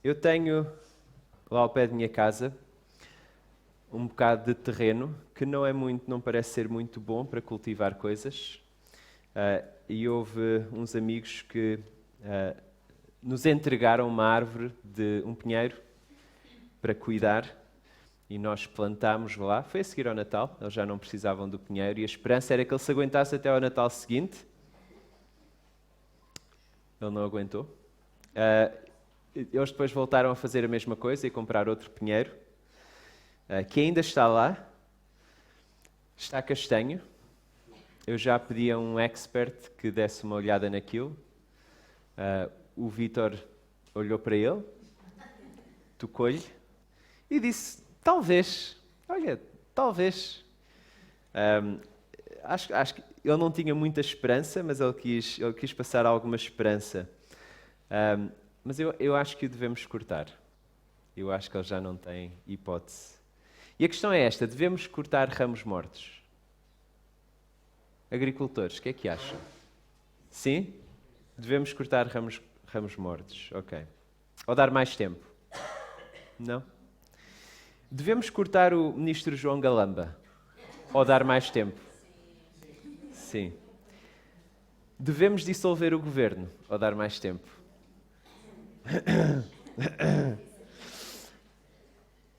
Eu tenho lá ao pé da minha casa um bocado de terreno que não parece ser muito bom para cultivar coisas. E houve uns amigos que nos entregaram uma árvore de um pinheiro para cuidar e nós plantámos lá. Foi a seguir ao Natal, eles já não precisavam do pinheiro e a esperança era que ele se aguentasse até ao Natal seguinte. Ele não aguentou. Eles depois voltaram a fazer a mesma coisa e comprar outro pinheiro, que ainda está lá, está castanho. Eu já pedi a um expert que desse uma olhada naquilo. O Vítor olhou para ele, tocou-lhe e disse, talvez. Acho que ele não tinha muita esperança, mas ele quis passar alguma esperança. Mas eu acho que o devemos cortar. Eu acho que ele já não tem hipótese. E a questão é esta, devemos cortar ramos mortos? Agricultores, o que é que acham? Sim? Devemos cortar ramos mortos, ok. Ou dar mais tempo? Não? Devemos cortar o ministro João Galamba? Ou dar mais tempo? Sim. Devemos dissolver o governo? Ou dar mais tempo?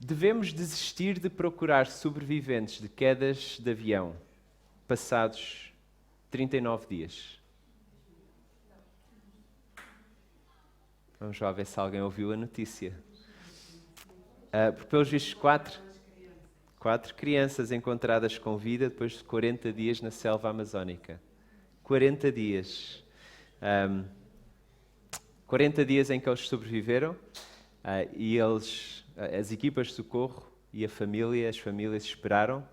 Devemos desistir de procurar sobreviventes de quedas de avião passados 39 dias? Vamos lá ver se alguém ouviu a notícia. Porque pelos vistos, quatro crianças encontradas com vida depois de 40 dias na selva amazónica. 40 dias. 40 dias em que eles sobreviveram e as equipas de socorro e as famílias esperaram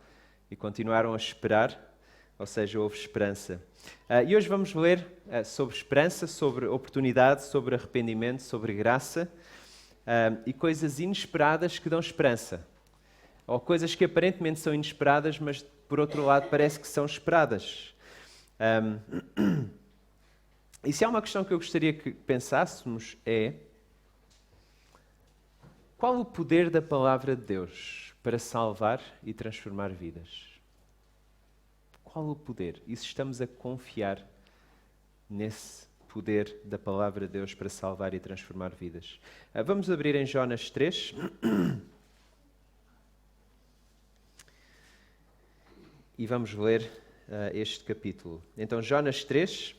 e continuaram a esperar, ou seja, houve esperança. E hoje vamos ler sobre esperança, sobre oportunidade, sobre arrependimento, sobre graça e coisas inesperadas que dão esperança. Ou coisas que aparentemente são inesperadas, mas por outro lado parece que são esperadas. E se há uma questão que eu gostaria que pensássemos é: qual o poder da palavra de Deus para salvar e transformar vidas? Qual o poder? E se estamos a confiar nesse poder da palavra de Deus para salvar e transformar vidas? Vamos abrir em Jonas 3. E vamos ler este capítulo. Então, Jonas 3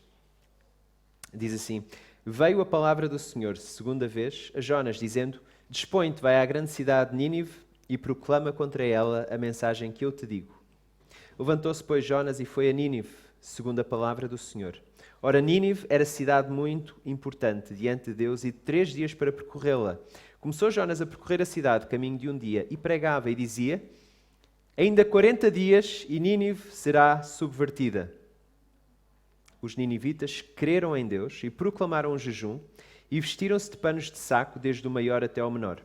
diz assim: Veio a palavra do Senhor segunda vez a Jonas, dizendo: Dispõe-te, vai à grande cidade de Nínive e proclama contra ela a mensagem que eu te digo. Levantou-se, pois, Jonas e foi a Nínive, segundo a palavra do Senhor. Ora, Nínive era cidade muito importante diante de Deus e de 3 dias para percorrê-la. Começou Jonas a percorrer a cidade, caminho de um dia, e pregava e dizia: Ainda 40 dias e Nínive será subvertida. Os ninivitas creram em Deus e proclamaram um jejum e vestiram-se de panos de saco, desde o maior até ao menor.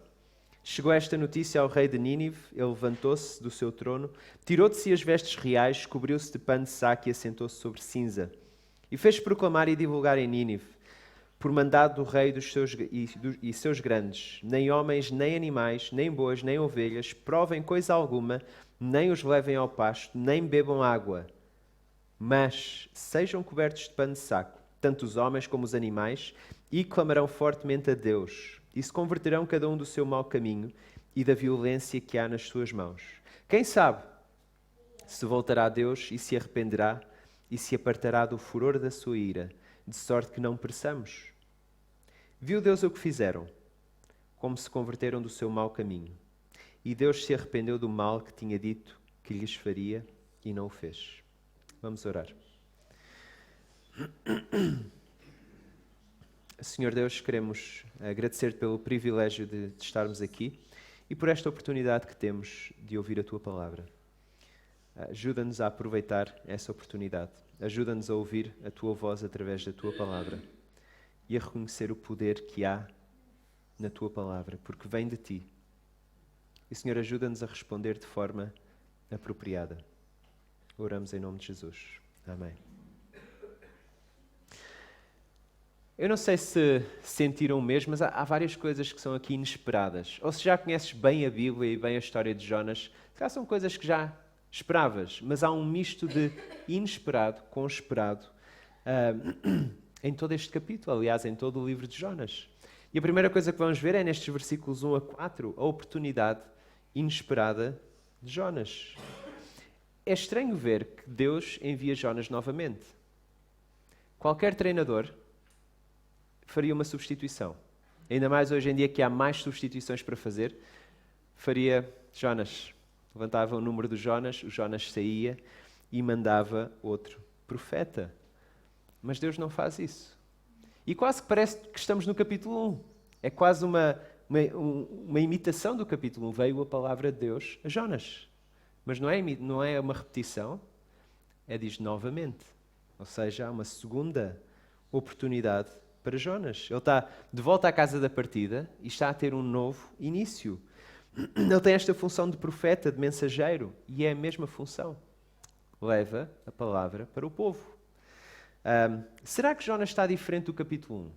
Chegou esta notícia ao rei de Nínive, ele levantou-se do seu trono, tirou de si as vestes reais, cobriu-se de pano de saco e assentou-se sobre cinza. E fez proclamar e divulgar em Nínive, por mandado do rei e seus grandes: nem homens, nem animais, nem bois, nem ovelhas, provem coisa alguma, nem os levem ao pasto, nem bebam água. Mas sejam cobertos de pano de saco, tanto os homens como os animais, e clamarão fortemente a Deus, e se converterão cada um do seu mau caminho e da violência que há nas suas mãos. Quem sabe se voltará a Deus e se arrependerá e se apartará do furor da sua ira, de sorte que não pereçamos. Viu Deus o que fizeram, como se converteram do seu mau caminho. E Deus se arrependeu do mal que tinha dito que lhes faria e não o fez. Vamos orar. Senhor Deus, queremos agradecer-te pelo privilégio de estarmos aqui e por esta oportunidade que temos de ouvir a Tua palavra. Ajuda-nos a aproveitar essa oportunidade. Ajuda-nos a ouvir a Tua voz através da Tua palavra e a reconhecer o poder que há na Tua palavra, porque vem de Ti. E, Senhor, ajuda-nos a responder de forma apropriada. Oramos em nome de Jesus. Amém. Eu não sei se sentiram o mesmo, mas há várias coisas que são aqui inesperadas. Ou se já conheces bem a Bíblia e bem a história de Jonas, se calhar são coisas que já esperavas, mas há um misto de inesperado com esperado em todo este capítulo, aliás, em todo o livro de Jonas. E a primeira coisa que vamos ver é nestes versículos 1 a 4, a oportunidade inesperada de Jonas. É estranho ver que Deus envia Jonas novamente. Qualquer treinador faria uma substituição. Ainda mais hoje em dia que há mais substituições para fazer, faria Jonas. Levantava o número do Jonas, o Jonas saía e mandava outro profeta. Mas Deus não faz isso. E quase que parece que estamos no capítulo 1. É quase uma imitação do capítulo 1. Veio a palavra de Deus a Jonas. Mas não é uma repetição, diz novamente. Ou seja, há uma segunda oportunidade para Jonas. Ele está de volta à casa da partida e está a ter um novo início. Ele tem esta função de profeta, de mensageiro, e é a mesma função. Leva a palavra para o povo. Será que Jonas está diferente do capítulo 1? Não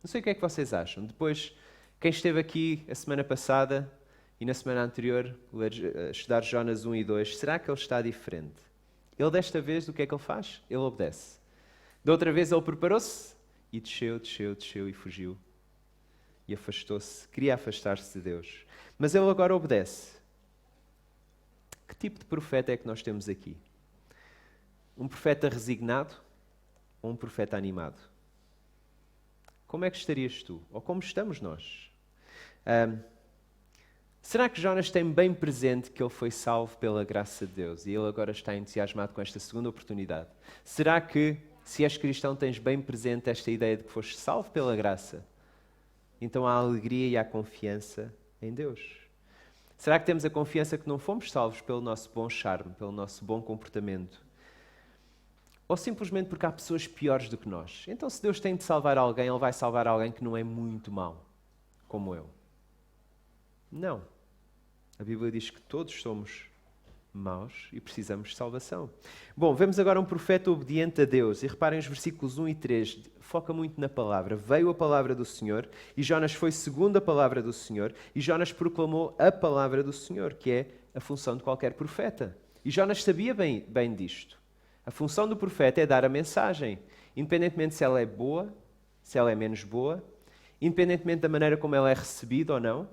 sei o que é que vocês acham. Depois, quem esteve aqui a semana passada e na semana anterior a estudar Jonas 1 e 2, será que ele está diferente? Ele desta vez, o que é que ele faz? Ele obedece. Da outra vez ele preparou-se e desceu e fugiu. E afastou-se, queria afastar-se de Deus. Mas ele agora obedece. Que tipo de profeta é que nós temos aqui? Um profeta resignado ou um profeta animado? Como é que estarias tu? Ou como estamos nós? Será que Jonas tem bem presente que ele foi salvo pela graça de Deus e ele agora está entusiasmado com esta segunda oportunidade? Será que, se és cristão, tens bem presente esta ideia de que foste salvo pela graça? Então há alegria e há confiança em Deus. Será que temos a confiança que não fomos salvos pelo nosso bom charme, pelo nosso bom comportamento? Ou simplesmente porque há pessoas piores do que nós? Então, se Deus tem de salvar alguém, Ele vai salvar alguém que não é muito mau, como eu. Não. A Bíblia diz que todos somos maus e precisamos de salvação. Bom, vemos agora um profeta obediente a Deus. E reparem os versículos 1 e 3. Foca muito na palavra. Veio a palavra do Senhor e Jonas foi segundo a palavra do Senhor e Jonas proclamou a palavra do Senhor, que é a função de qualquer profeta. E Jonas sabia bem disto. A função do profeta é dar a mensagem, independentemente se ela é boa, se ela é menos boa, independentemente da maneira como ela é recebida ou não.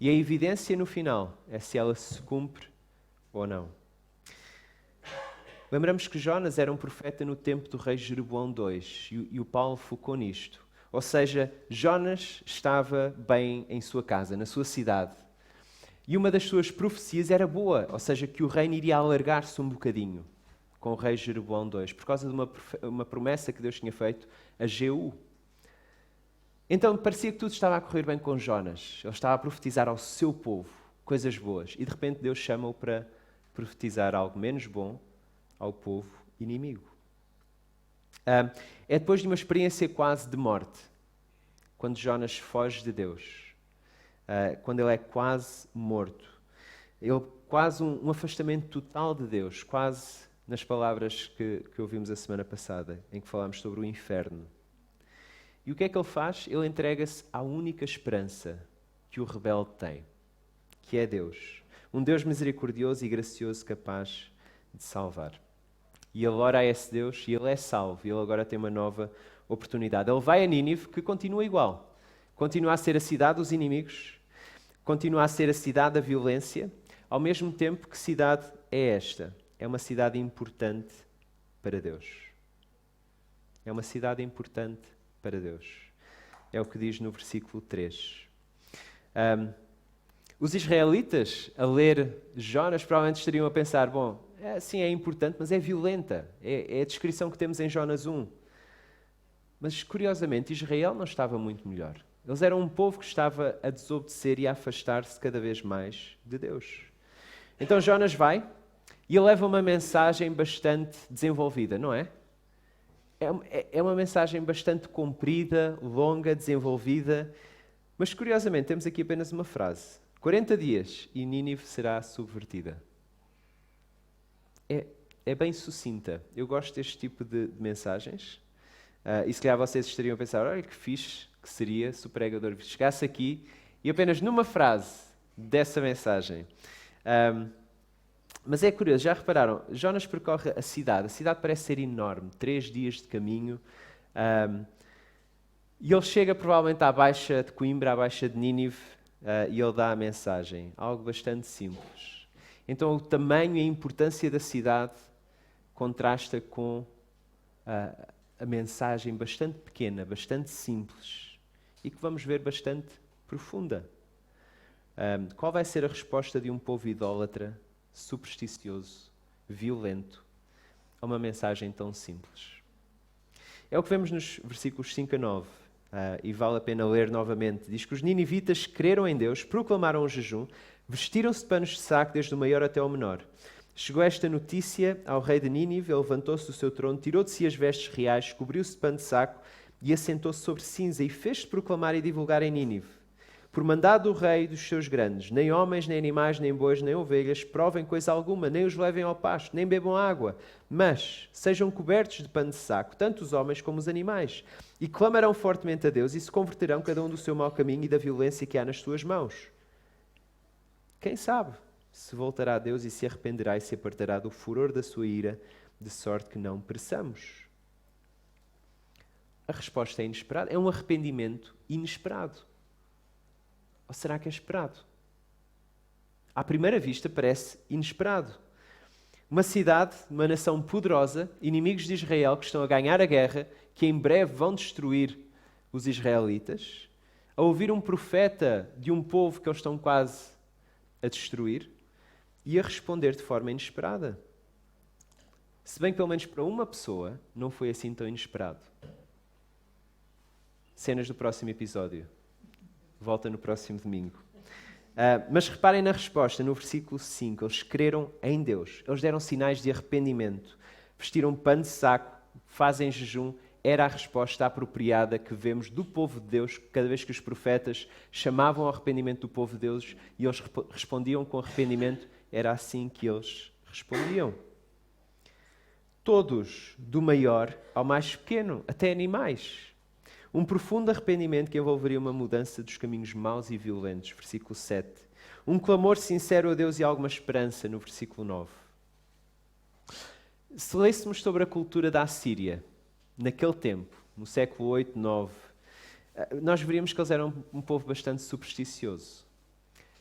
E a evidência no final é se ela se cumpre ou não. Lembramos que Jonas era um profeta no tempo do rei Jeroboão II e o Paulo focou nisto. Ou seja, Jonas estava bem em sua casa, na sua cidade. E uma das suas profecias era boa, ou seja, que o reino iria alargar-se um bocadinho com o rei Jeroboão II, por causa de uma promessa que Deus tinha feito a Jeú. Então parecia que tudo estava a correr bem com Jonas. Ele estava a profetizar ao seu povo coisas boas. E de repente Deus chama-o para profetizar algo menos bom ao povo inimigo. É depois de uma experiência quase de morte, quando Jonas foge de Deus, quando ele é quase morto, quase um afastamento total de Deus, quase nas palavras que ouvimos a semana passada, em que falámos sobre o inferno. E o que é que ele faz? Ele entrega-se à única esperança que o rebelde tem, que é Deus. Um Deus misericordioso e gracioso capaz de salvar. E ele ora a esse Deus e ele é salvo. E ele agora tem uma nova oportunidade. Ele vai a Nínive, que continua igual. Continua a ser a cidade dos inimigos. Continua a ser a cidade da violência. Ao mesmo tempo, que cidade é esta? É uma cidade importante para Deus. É uma cidade importante para Deus. É o que diz no versículo 3. Os israelitas, a ler Jonas, provavelmente estariam a pensar, bom, sim, é importante, mas é violenta. É a descrição que temos em Jonas 1. Mas, curiosamente, Israel não estava muito melhor. Eles eram um povo que estava a desobedecer e a afastar-se cada vez mais de Deus. Então Jonas vai e ele leva uma mensagem bastante desenvolvida, não é? É uma mensagem bastante comprida, longa, desenvolvida, mas curiosamente temos aqui apenas uma frase. 40 dias e Nínive será subvertida. É bem sucinta. Eu gosto deste tipo de mensagens. E se calhar vocês estariam a pensar, olha que fixe que seria se o pregador chegasse aqui e apenas numa frase dessa mensagem. Mas é curioso, já repararam, Jonas percorre a cidade parece ser enorme, 3 dias de caminho, e ele chega provavelmente à Baixa de Coimbra, à Baixa de Nínive, e ele dá a mensagem, algo bastante simples. Então o tamanho e a importância da cidade contrasta com a mensagem bastante pequena, bastante simples, e que vamos ver bastante profunda. Qual vai ser a resposta de um povo idólatra, supersticioso, violento, a uma mensagem tão simples? É o que vemos nos versículos 5 a 9, e vale a pena ler novamente. Diz que os ninivitas creram em Deus, proclamaram o jejum, vestiram-se de panos de saco desde o maior até o menor. Chegou esta notícia ao rei de Nínive, ele levantou-se do seu trono, tirou de si as vestes reais, cobriu-se de pano de saco e assentou-se sobre cinza e fez-se proclamar e divulgar em Nínive. Por mandado do rei dos seus grandes, nem homens, nem animais, nem bois, nem ovelhas, provem coisa alguma, nem os levem ao pasto, nem bebam água, mas sejam cobertos de pano de saco, tanto os homens como os animais, e clamarão fortemente a Deus e se converterão cada um do seu mau caminho e da violência que há nas suas mãos. Quem sabe se voltará a Deus e se arrependerá e se apartará do furor da sua ira, de sorte que não pereçamos. A resposta é inesperada. É um arrependimento inesperado. Ou será que é esperado? À primeira vista parece inesperado. Uma cidade, uma nação poderosa, inimigos de Israel que estão a ganhar a guerra, que em breve vão destruir os israelitas, a ouvir um profeta de um povo que eles estão quase a destruir, e a responder de forma inesperada. Se bem que pelo menos para uma pessoa não foi assim tão inesperado. Cenas do próximo episódio. Volta no próximo domingo. Mas reparem na resposta, no versículo 5. Eles creram em Deus. Eles deram sinais de arrependimento. Vestiram pano de saco, fazem jejum. Era a resposta apropriada que vemos do povo de Deus, cada vez que os profetas chamavam ao arrependimento do povo de Deus e eles respondiam com arrependimento. Era assim que eles respondiam. Todos, do maior ao mais pequeno, até animais. Um profundo arrependimento que envolveria uma mudança dos caminhos maus e violentos, versículo 7. Um clamor sincero a Deus e alguma esperança, no versículo 9. Se lêssemos sobre a cultura da Assíria, naquele tempo, no século 8, 9, nós veríamos que eles eram um povo bastante supersticioso.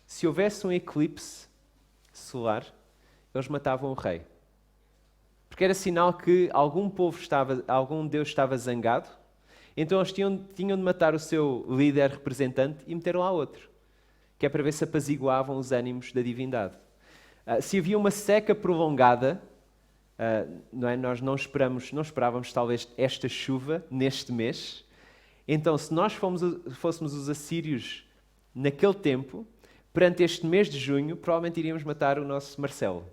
Se houvesse um eclipse solar, eles matavam o rei. Porque era sinal que algum Deus estava zangado, então eles tinham de matar o seu líder representante e meter lá outro, que é para ver se apaziguavam os ânimos da divindade. Se havia uma seca prolongada, não é? Nós não esperávamos talvez esta chuva neste mês, então se nós fôssemos os assírios naquele tempo, perante este mês de junho, provavelmente iríamos matar o nosso Marcelo.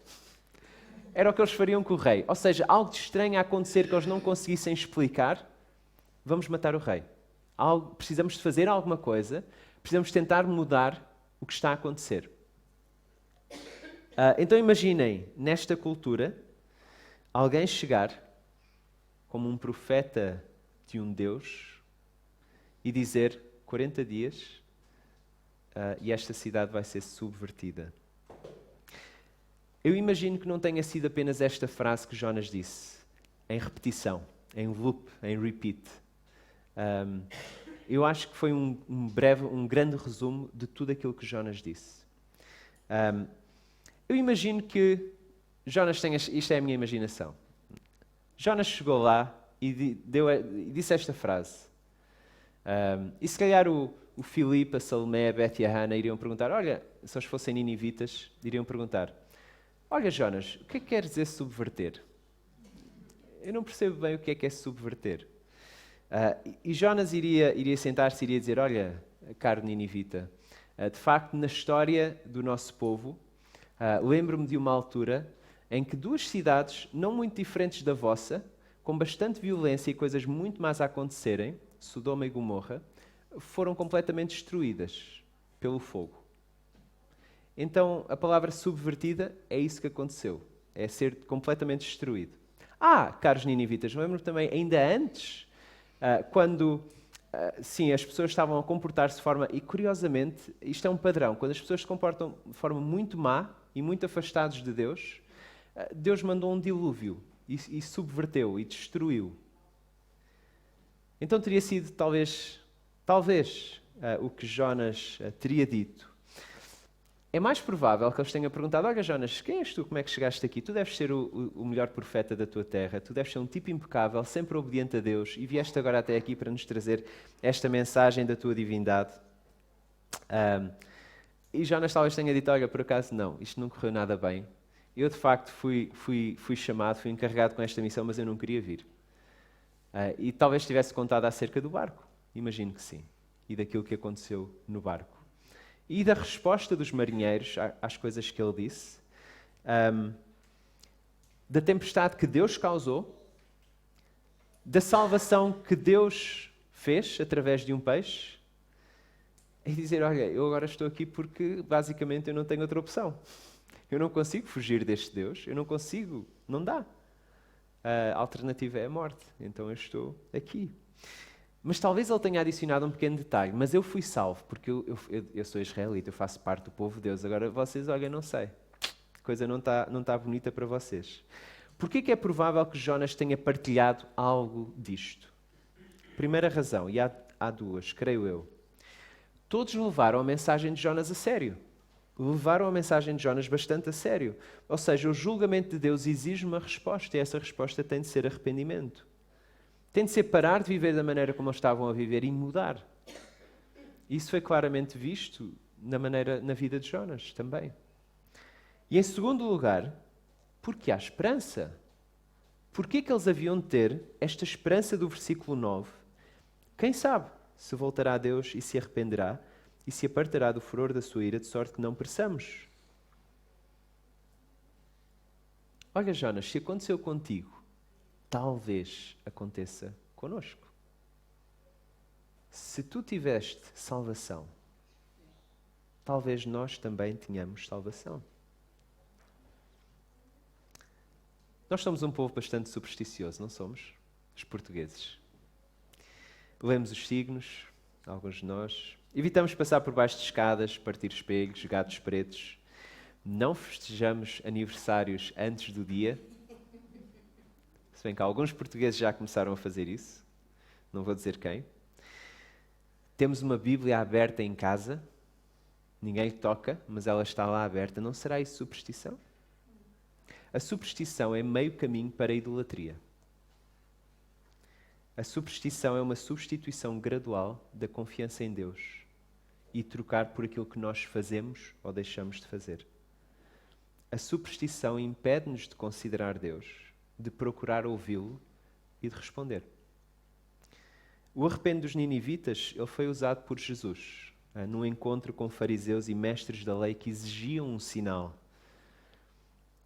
Era o que eles fariam com o rei. Ou seja, algo de estranho a acontecer que eles não conseguissem explicar, vamos matar o rei. Precisamos de fazer alguma coisa, precisamos tentar mudar o que está a acontecer. Então imaginem, nesta cultura, alguém chegar como um profeta de um Deus e dizer 40 dias e esta cidade vai ser subvertida. Eu imagino que não tenha sido apenas esta frase que Jonas disse, em repetição, em loop, em repeat. Eu acho que foi um grande resumo de tudo aquilo que Jonas disse. Eu imagino que Jonas isto é a minha imaginação. Jonas chegou lá e disse esta frase. E se calhar o Filipe, a Salomé, a Beth e a Hannah iriam perguntar, olha, se eles fossem ninivitas, iriam perguntar, olha Jonas, o que é que quer dizer subverter? Eu não percebo bem o que é subverter. E Jonas iria sentar-se e iria dizer, olha, caro ninivita, de facto na história do nosso povo, lembro-me de uma altura em que 2 cidades, não muito diferentes da vossa, com bastante violência e coisas muito más a acontecerem, Sodoma e Gomorra, foram completamente destruídas pelo fogo. Então, a palavra subvertida é isso que aconteceu. É ser completamente destruído. Caros ninivitas, lembro-me também, ainda antes Quando, sim, as pessoas estavam a comportar-se de forma... E, curiosamente, isto é um padrão. Quando as pessoas se comportam de forma muito má e muito afastados de Deus, Deus mandou um dilúvio e subverteu e destruiu. Então teria sido, talvez, o que Jonas teria dito. É mais provável que eles tenham perguntado: olha, Jonas, quem és tu? Como é que chegaste aqui? Tu deves ser o melhor profeta da tua terra. Tu deves ser um tipo impecável, sempre obediente a Deus. E vieste agora até aqui para nos trazer esta mensagem da tua divindade. E Jonas talvez tenha dito: olha, por acaso não, isto não correu nada bem. Eu, de facto, fui chamado, fui encarregado com esta missão, mas eu não queria vir. E talvez tivesse contado acerca do barco. Imagino que sim. E daquilo que aconteceu no barco. E da resposta dos marinheiros às coisas que ele disse, da tempestade que Deus causou, da salvação que Deus fez através de um peixe, e dizer: olha, eu agora estou aqui porque basicamente eu não tenho outra opção. Eu não consigo fugir deste Deus, eu não consigo, não dá. A alternativa é a morte, então eu estou aqui. Mas talvez ele tenha adicionado um pequeno detalhe: mas eu fui salvo, porque eu sou israelita, eu faço parte do povo de Deus. Agora vocês, olha, não sei, a coisa não está bonita para vocês. Porquê que é provável que Jonas tenha partilhado algo disto? Primeira razão, e há duas, creio eu. Todos levaram a mensagem de Jonas a sério. Levaram a mensagem de Jonas bastante a sério. Ou seja, o julgamento de Deus exige uma resposta, e essa resposta tem de ser arrependimento. Tem de ser parar de viver da maneira como eles estavam a viver e mudar. Isso foi claramente visto na vida de Jonas também. E em segundo lugar, porque há esperança. Porquê que eles haviam de ter esta esperança do versículo 9? Quem sabe se voltará a Deus e se arrependerá e se apartará do furor da sua ira, de sorte que não pereçamos. Olha, Jonas, se aconteceu contigo, talvez aconteça conosco. Se tu tiveste salvação, talvez nós também tenhamos salvação. Nós somos um povo bastante supersticioso, não somos? Os portugueses. Lemos os signos, alguns de nós. Evitamos passar por baixo de escadas, partir espelhos, gatos pretos. Não festejamos aniversários antes do dia. Se bem que alguns portugueses já começaram a fazer isso. Não vou dizer quem. Temos uma Bíblia aberta em casa. Ninguém toca, mas ela está lá aberta. Não será isso superstição? A superstição é meio caminho para a idolatria. A superstição é uma substituição gradual da confiança em Deus e trocar por aquilo que nós fazemos ou deixamos de fazer. A superstição impede-nos de considerar Deus, de procurar ouvi-lo e de responder. O arrependo dos ninivitas ele foi usado por Jesus num encontro com fariseus e mestres da lei que exigiam um sinal.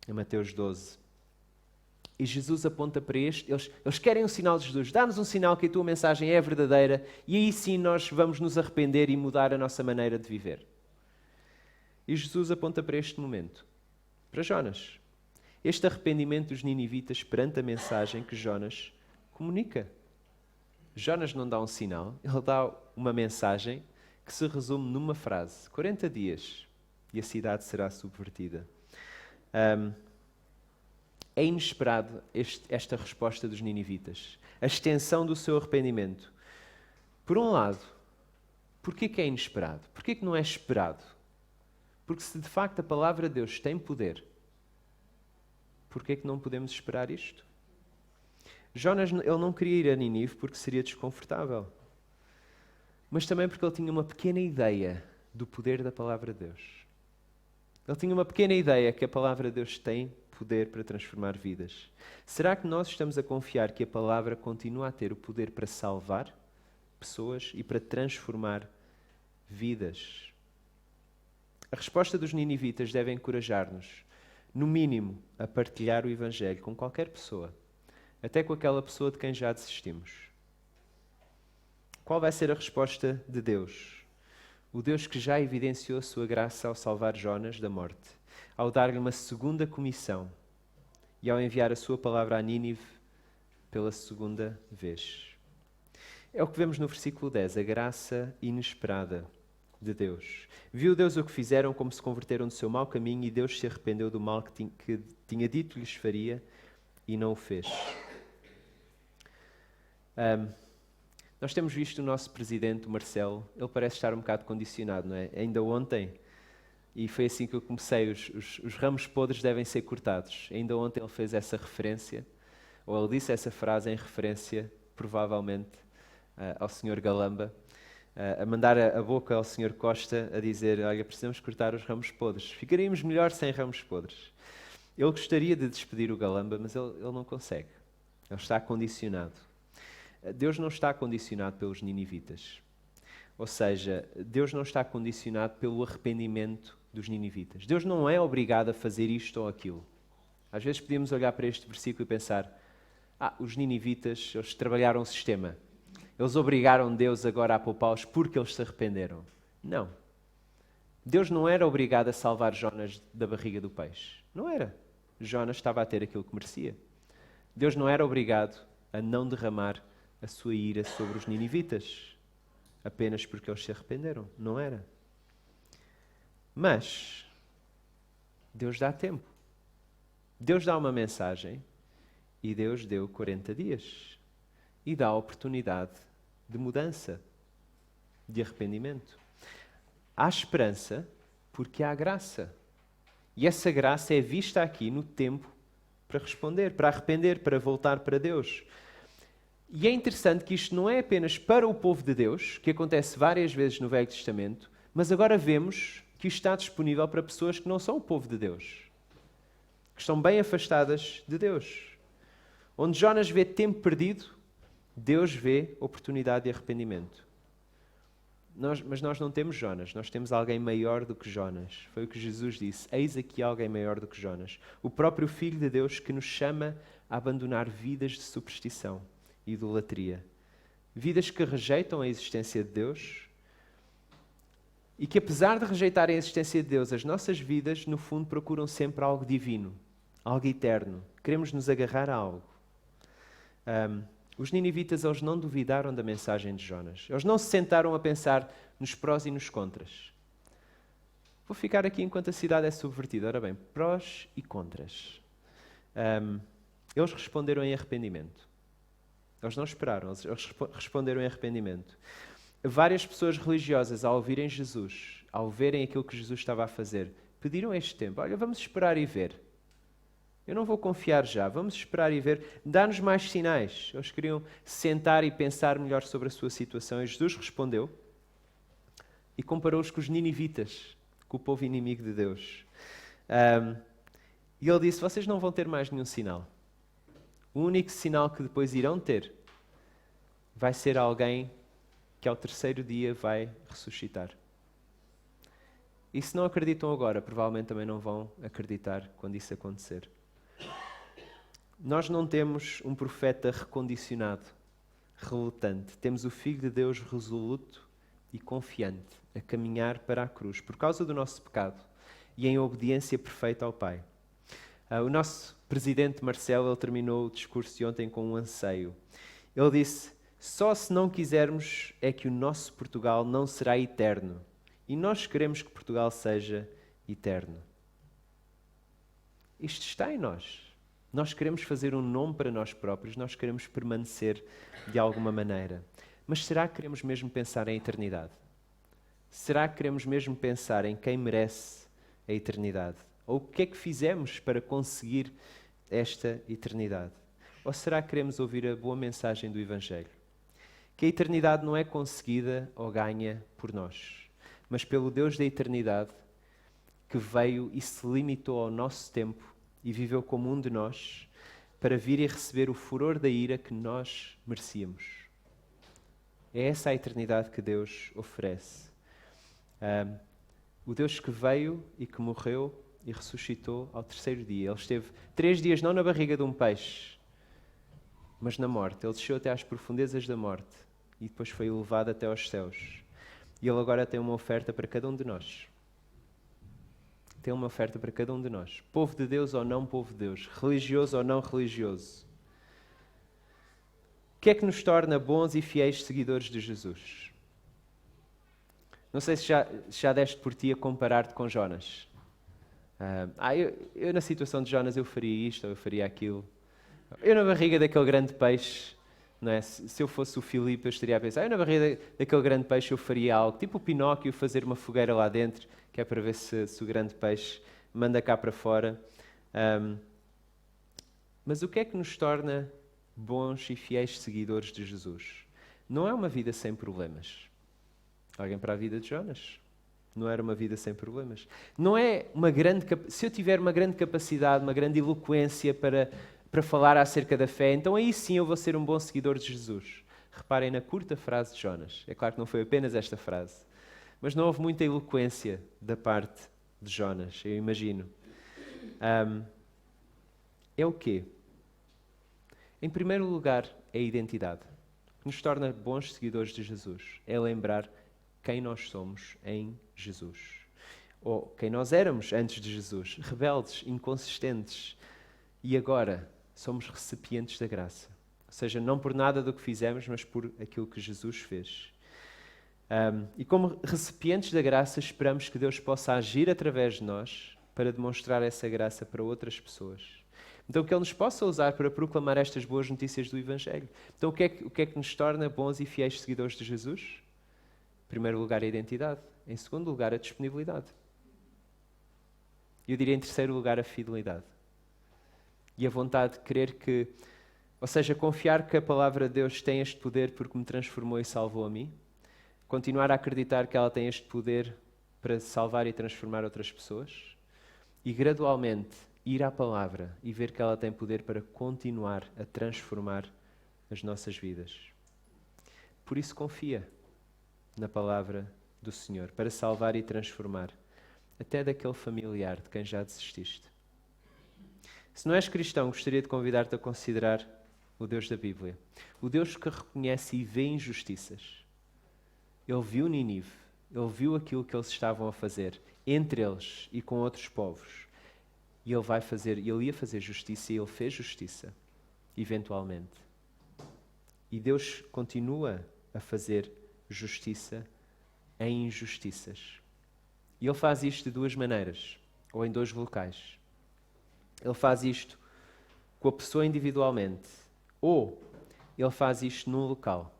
Em Mateus 12. E Jesus aponta para este, eles querem um sinal de Jesus. Dá-nos um sinal que a tua mensagem é verdadeira e aí sim nós vamos nos arrepender e mudar a nossa maneira de viver. E Jesus aponta para este momento, para Jonas. Este arrependimento dos ninivitas perante a mensagem que Jonas comunica. Jonas não dá um sinal, ele dá uma mensagem que se resume numa frase: 40 dias e a cidade será subvertida. É inesperado esta resposta dos ninivitas, a extensão do seu arrependimento. Por um lado, porquê que é inesperado? Porquê que não é esperado? Porque se de facto a palavra de Deus tem poder, porquê que não podemos esperar isto? Jonas ele não queria ir a Nínive porque seria desconfortável, mas também porque ele tinha uma pequena ideia do poder da palavra de Deus. Ele tinha uma pequena ideia que a palavra de Deus tem poder para transformar vidas. Será que nós estamos a confiar que a palavra continua a ter o poder para salvar pessoas e para transformar vidas? A resposta dos ninivitas deve encorajar-nos, no mínimo, a partilhar o Evangelho com qualquer pessoa, até com aquela pessoa de quem já desistimos. Qual vai ser a resposta de Deus? O Deus que já evidenciou a sua graça ao salvar Jonas da morte, ao dar-lhe uma segunda comissão e ao enviar a sua palavra a Nínive pela segunda vez. É o que vemos no versículo 10, a graça inesperada de Deus. Viu Deus o que fizeram, como se converteram do seu mau caminho, e Deus se arrependeu do mal que tinha dito lhes faria e não o fez. Nós temos visto o nosso presidente, o Marcelo, ele parece estar um bocado condicionado, não é? Ainda ontem, e foi assim que eu comecei, os ramos podres devem ser cortados. Ainda ontem ele fez essa referência, ou ele disse essa frase em referência, provavelmente, ao Sr. Galamba, a mandar a boca ao Sr. Costa a dizer, olha, precisamos cortar os ramos podres. Ficaríamos melhor sem ramos podres. Ele gostaria de despedir o Galamba, mas ele não consegue. Ele está condicionado. Deus não está condicionado pelos ninivitas. Ou seja, Deus não está condicionado pelo arrependimento dos ninivitas. Deus não é obrigado a fazer isto ou aquilo. Às vezes podíamos olhar para este versículo e pensar, os ninivitas, eles trabalharam o sistema. Eles obrigaram Deus agora a poupá-los porque eles se arrependeram. Não. Deus não era obrigado a salvar Jonas da barriga do peixe. Não era. Jonas estava a ter aquilo que merecia. Deus não era obrigado a não derramar a sua ira sobre os ninivitas, apenas porque eles se arrependeram. Não era. Mas Deus dá tempo. Deus dá uma mensagem e Deus deu 40 dias. E dá a oportunidade de mudança, de arrependimento. Há esperança porque há graça. E essa graça é vista aqui no tempo para responder, para arrepender, para voltar para Deus. E é interessante que isto não é apenas para o povo de Deus, que acontece várias vezes no Velho Testamento, mas agora vemos que isto está disponível para pessoas que não são o povo de Deus, que estão bem afastadas de Deus. Onde Jonas vê tempo perdido, Deus vê oportunidade de arrependimento. Mas nós não temos Jonas, nós temos alguém maior do que Jonas. Foi o que Jesus disse, eis aqui alguém maior do que Jonas. O próprio Filho de Deus que nos chama a abandonar vidas de superstição e idolatria. Vidas que rejeitam a existência de Deus e que, apesar de rejeitarem a existência de Deus, as nossas vidas, no fundo, procuram sempre algo divino, algo eterno. Queremos nos agarrar a algo. Os ninivitas, eles não duvidaram da mensagem de Jonas. Eles não se sentaram a pensar nos prós e nos contras. Vou ficar aqui enquanto a cidade é subvertida. Ora bem, prós e contras. Eles responderam em arrependimento. Eles não esperaram, eles responderam em arrependimento. Várias pessoas religiosas, ao ouvirem Jesus, ao verem aquilo que Jesus estava a fazer, pediram este tempo. Olha, vamos esperar e ver. Eu não vou confiar já, vamos esperar e ver. Dá-nos mais sinais. Eles queriam sentar e pensar melhor sobre a sua situação. E Jesus respondeu e comparou-os com os ninivitas, com o povo inimigo de Deus. E ele disse, vocês não vão ter mais nenhum sinal. O único sinal que depois irão ter vai ser alguém que ao terceiro dia vai ressuscitar. E se não acreditam agora, provavelmente também não vão acreditar quando isso acontecer. Nós não temos um profeta recondicionado, relutante. Temos o Filho de Deus resoluto e confiante a caminhar para a cruz por causa do nosso pecado e em obediência perfeita ao Pai. O nosso presidente Marcelo, ele terminou o discurso de ontem com um anseio. Ele disse, só se não quisermos é que o nosso Portugal não será eterno. E nós queremos que Portugal seja eterno. Isto está em nós. Nós queremos fazer um nome para nós próprios, nós queremos permanecer de alguma maneira. Mas será que queremos mesmo pensar em eternidade? Será que queremos mesmo pensar em quem merece a eternidade? Ou o que é que fizemos para conseguir esta eternidade? Ou será que queremos ouvir a boa mensagem do Evangelho? Que a eternidade não é conseguida ou ganha por nós, mas pelo Deus da eternidade que veio e se limitou ao nosso tempo e viveu como um de nós para vir e receber o furor da ira que nós merecíamos. É essa a eternidade que Deus oferece. O Deus que veio e que morreu e ressuscitou ao terceiro dia. Ele esteve 3 dias não na barriga de um peixe, mas na morte. Ele desceu até às profundezas da morte e depois foi elevado até aos céus. E Ele agora tem uma oferta para cada um de nós. Tem uma oferta para cada um de nós. Povo de Deus ou não povo de Deus. Religioso ou não religioso. que é que nos torna bons e fiéis seguidores de Jesus? Não sei se já deste por ti a comparar-te com Jonas. Eu na situação de Jonas eu faria isto ou eu faria aquilo. Eu na barriga daquele grande peixe, não é? Se eu fosse o Filipe, eu estaria a pensar, eu na barriga daquele grande peixe eu faria algo, tipo o Pinóquio, fazer uma fogueira lá dentro, que é para ver se o grande peixe manda cá para fora. Mas o que é que nos torna bons e fiéis seguidores de Jesus? Não é uma vida sem problemas. Alguém para a vida de Jonas? Não era uma vida sem problemas. Não é uma grande... Se eu tiver uma grande capacidade, uma grande eloquência para falar acerca da fé, então aí sim eu vou ser um bom seguidor de Jesus. Reparem na curta frase de Jonas. É claro que não foi apenas esta frase. Mas não houve muita eloquência da parte de Jonas, eu imagino. É o quê? Em primeiro lugar, é a identidade. O que nos torna bons seguidores de Jesus é lembrar quem nós somos em Jesus. Ou quem nós éramos antes de Jesus. Rebeldes, inconsistentes. E agora somos recipientes da graça. Ou seja, não por nada do que fizemos, mas por aquilo que Jesus fez. E como recipientes da graça, esperamos que Deus possa agir através de nós para demonstrar essa graça para outras pessoas. Então, que Ele nos possa usar para proclamar estas boas notícias do Evangelho. Então, o que é que nos torna bons e fiéis seguidores de Jesus? Em primeiro lugar, a identidade. Em segundo lugar, a disponibilidade. E eu diria, em terceiro lugar, a fidelidade. E a vontade de crer que, ou seja, confiar que a palavra de Deus tem este poder porque me transformou e salvou a mim. Continuar a acreditar que ela tem este poder para salvar e transformar outras pessoas. E gradualmente ir à palavra e ver que ela tem poder para continuar a transformar as nossas vidas. Por isso confia na palavra do Senhor, para salvar e transformar, até daquele familiar de quem já desististe. Se não és cristão, gostaria de convidar-te a considerar o Deus da Bíblia. O Deus que reconhece e vê injustiças. Ele viu Nínive, ele viu aquilo que eles estavam a fazer, entre eles e com outros povos. E ele ia fazer justiça e ele fez justiça, eventualmente. E Deus continua a fazer justiça em injustiças. E Ele faz isto de duas maneiras, ou em dois locais. Ele faz isto com a pessoa individualmente, ou Ele faz isto num local.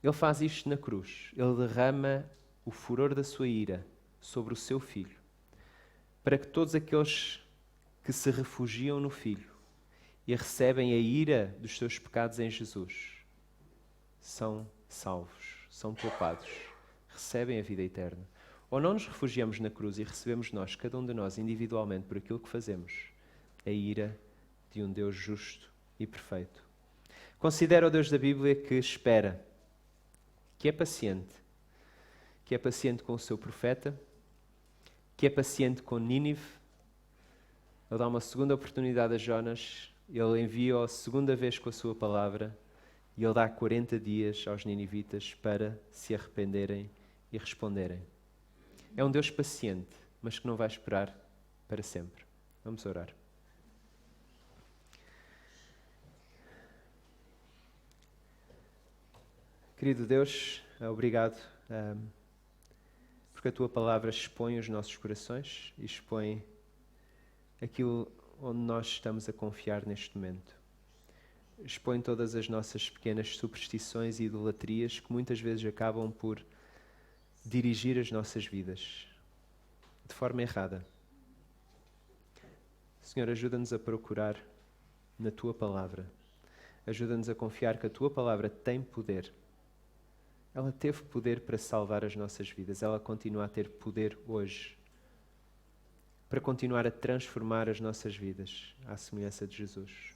Ele faz isto na cruz. Ele derrama o furor da sua ira sobre o seu Filho, para que todos aqueles que se refugiam no Filho e recebem a ira dos seus pecados em Jesus são salvos, são poupados, recebem a vida eterna. Ou não nos refugiamos na cruz e recebemos nós, cada um de nós, individualmente, por aquilo que fazemos, a ira de um Deus justo e perfeito. Considera o Deus da Bíblia que espera, que é paciente com o seu profeta, que é paciente com Nínive. Ele dá uma segunda oportunidade a Jonas, ele envia-o a segunda vez com a sua palavra e ele dá 40 dias aos ninivitas para se arrependerem e responderem. É um Deus paciente, mas que não vai esperar para sempre. Vamos orar. Querido Deus, obrigado porque a Tua palavra expõe os nossos corações e expõe aquilo onde nós estamos a confiar neste momento. Expõe todas as nossas pequenas superstições e idolatrias que muitas vezes acabam por dirigir as nossas vidas de forma errada. Senhor, ajuda-nos a procurar na Tua palavra. Ajuda-nos a confiar que a Tua palavra tem poder. Ela teve poder para salvar as nossas vidas. Ela continua a ter poder hoje para continuar a transformar as nossas vidas à semelhança de Jesus.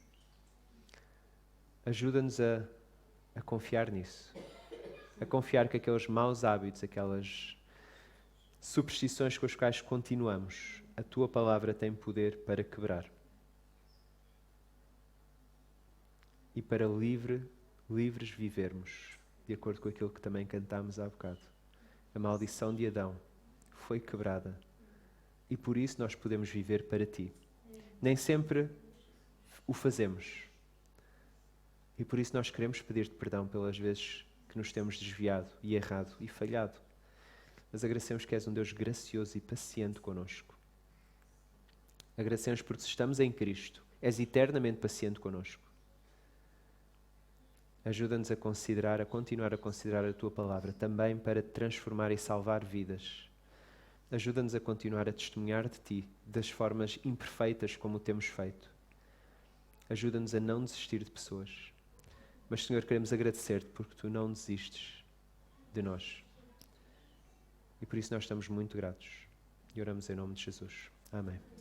Ajuda-nos a confiar nisso. A confiar que aqueles maus hábitos, aquelas superstições com as quais continuamos, a Tua palavra tem poder para quebrar. E para livres vivermos, de acordo com aquilo que também cantámos há bocado. A maldição de Adão foi quebrada. E por isso nós podemos viver para Ti. Nem sempre o fazemos. E por isso nós queremos pedir-te perdão pelas vezes que nos temos desviado e errado e falhado. Mas agradecemos que és um Deus gracioso e paciente connosco. Agradecemos porque se estamos em Cristo, és eternamente paciente connosco. Ajuda-nos a considerar, a continuar a considerar a Tua Palavra, também para transformar e salvar vidas. Ajuda-nos a continuar a testemunhar de Ti, das formas imperfeitas como o temos feito. Ajuda-nos a não desistir de pessoas. Mas, Senhor, queremos agradecer-te porque Tu não desistes de nós. E por isso nós estamos muito gratos. E oramos em nome de Jesus. Amém.